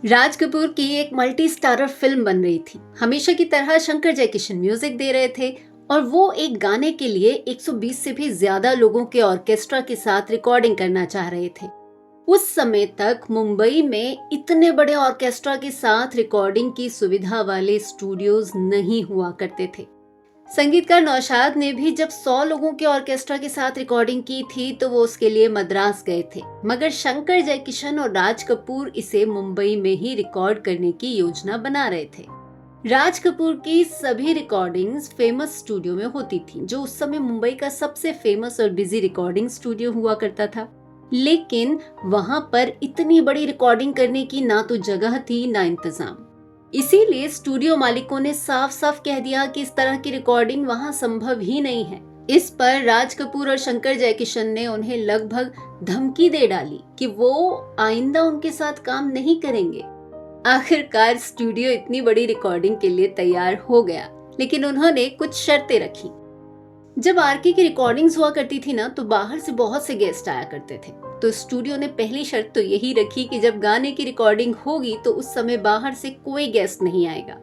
राज कपूर की एक multi starrer film बन रही थी। हमेशा की तरह शंकर जयकिशन म्यूजिक दे रहे थे और वो एक गाने के लिए 120 से भी ज्यादा लोगों के ऑर्केस्ट्रा के साथ रिकॉर्डिंग करना चाह रहे थे। उस समय तक मुंबई में इतने बड़े ऑर्केस्ट्रा के साथ रिकॉर्डिंग की सुविधा वाले स्टूडियोज नहीं हुआ करते थे। संगीतकार नौशाद ने भी जब 100 लोगों के ऑर्केस्ट्रा के साथ रिकॉर्डिंग की थी तो वो उसके लिए मद्रास गए थे, मगर शंकर जयकिशन और राज कपूर इसे मुंबई में ही रिकॉर्ड करने की योजना बना रहे थे। राज कपूर की सभी रिकॉर्डिंग्स फेमस स्टूडियो में होती थी, जो उस समय मुंबई का सबसे फेमस और बिजी रिकॉर्डिंग स्टूडियो हुआ करता था। लेकिन वहां पर इतनी बड़ी रिकॉर्डिंग करने की ना तो जगह थी ना इंतजाम। इसीलिए स्टूडियो मालिकों ने साफ साफ कह दिया कि इस तरह की रिकॉर्डिंग वहां संभव ही नहीं है। इस पर राज कपूर और शंकर जयकिशन ने उन्हें लगभग धमकी दे डाली कि वो आइंदा उनके साथ काम नहीं करेंगे। आखिरकार स्टूडियो इतनी बड़ी रिकॉर्डिंग के लिए तैयार हो गया, लेकिन उन्होंने कुछ शर्तें रखी। जब आरके की रिकॉर्डिंग्स हुआ करती थी ना, तो बाहर से बहुत से गेस्ट आया करते थे। तो स्टूडियो ने पहली शर्त तो यही रखी कि जब गाने की रिकॉर्डिंग होगी तो उस समय बाहर से कोई गेस्ट नहीं आएगा।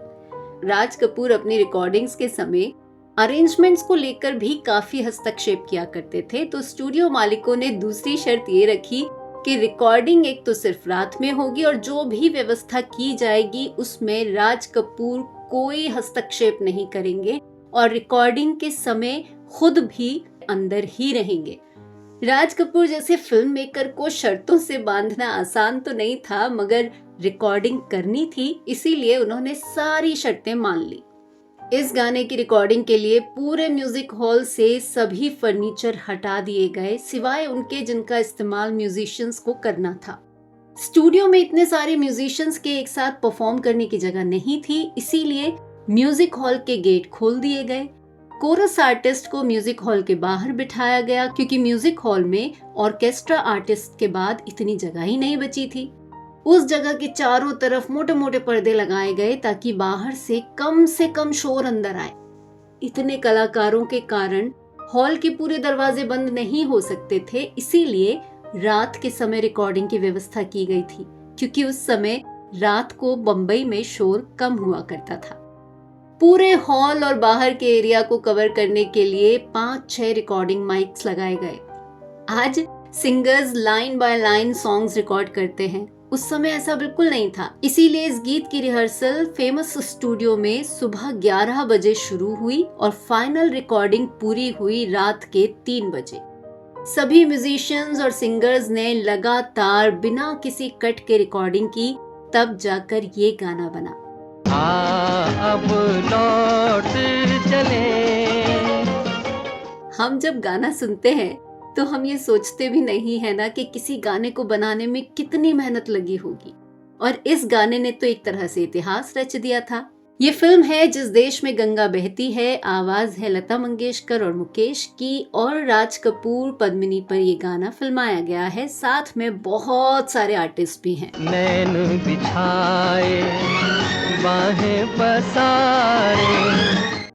राज कपूर अपनी रिकॉर्डिंग्स के समय अरेंजमेंट्स को लेकर भी काफी हस्तक्षेप किया करते थे, तो स्टूडियो मालिकों ने दूसरी शर्त ये रखी कि रिकॉर्डिंग एक तो सिर्फ रात में होगी और जो भी व्यवस्था की जाएगी उसमें राज कपूर कोई हस्तक्षेप नहीं करेंगे और रिकॉर्डिंग के समय खुद भी अंदर ही रहेंगे। राज कपूर जैसे फिल्म मेकर को शर्तों से बांधना आसान तो नहीं था, मगर रिकॉर्डिंग करनी थी, इसीलिए उन्होंने सारी शर्तें मान ली। इस गाने की रिकॉर्डिंग के लिए पूरे म्यूजिक हॉल से सभी फर्नीचर हटा दिए गए, सिवाय उनके जिनका इस्तेमाल म्यूजिशियंस को करना था। स्टूडियो में इतने सारे म्यूजिशियंस के एक साथ परफॉर्म करने की जगह नहीं थी, इसीलिए म्यूजिक हॉल के गेट खोल दिए गए। कोरस आर्टिस्ट को म्यूजिक हॉल के बाहर बिठाया गया, क्योंकि म्यूजिक हॉल में ऑर्केस्ट्रा आर्टिस्ट के बाद इतनी जगह ही नहीं बची थी। उस जगह के चारों तरफ मोटे मोटे पर्दे लगाए गए ताकि बाहर से कम शोर अंदर आए। इतने कलाकारों के कारण हॉल के पूरे दरवाजे बंद नहीं हो सकते थे, इसीलिए रात के समय रिकॉर्डिंग की व्यवस्था की गई थी, क्योंकि उस समय रात को बम्बई में शोर कम हुआ करता था। पूरे हॉल और बाहर के एरिया को कवर करने के लिए 5-6 रिकॉर्डिंग माइक्स लगाए गए। आज singers line by line songs record करते हैं, उस समय ऐसा बिल्कुल नहीं था। इसीलिए इस गीत की रिहर्सल फेमस स्टूडियो में सुबह 11 बजे शुरू हुई और फाइनल रिकॉर्डिंग पूरी हुई रात के 3 बजे। सभी म्यूजिशियंस और सिंगर्स ने लगातार बिना किसी कट के रिकॉर्डिंग की, तब जाकर ये गाना बना। अब लौट चले। हम जब गाना सुनते हैं तो हम ये सोचते भी नहीं है ना कि किसी गाने को बनाने में कितनी मेहनत लगी होगी, और इस गाने ने तो एक तरह से इतिहास रच दिया था। ये फिल्म है जिस देश में गंगा बहती है, आवाज है लता मंगेशकर और मुकेश की, और राज कपूर पद्मिनी पर ये गाना फिल्माया गया है। साथ में बहुत सारे आर्टिस्ट भी हैं। नैन बिछाए बाहें पसारे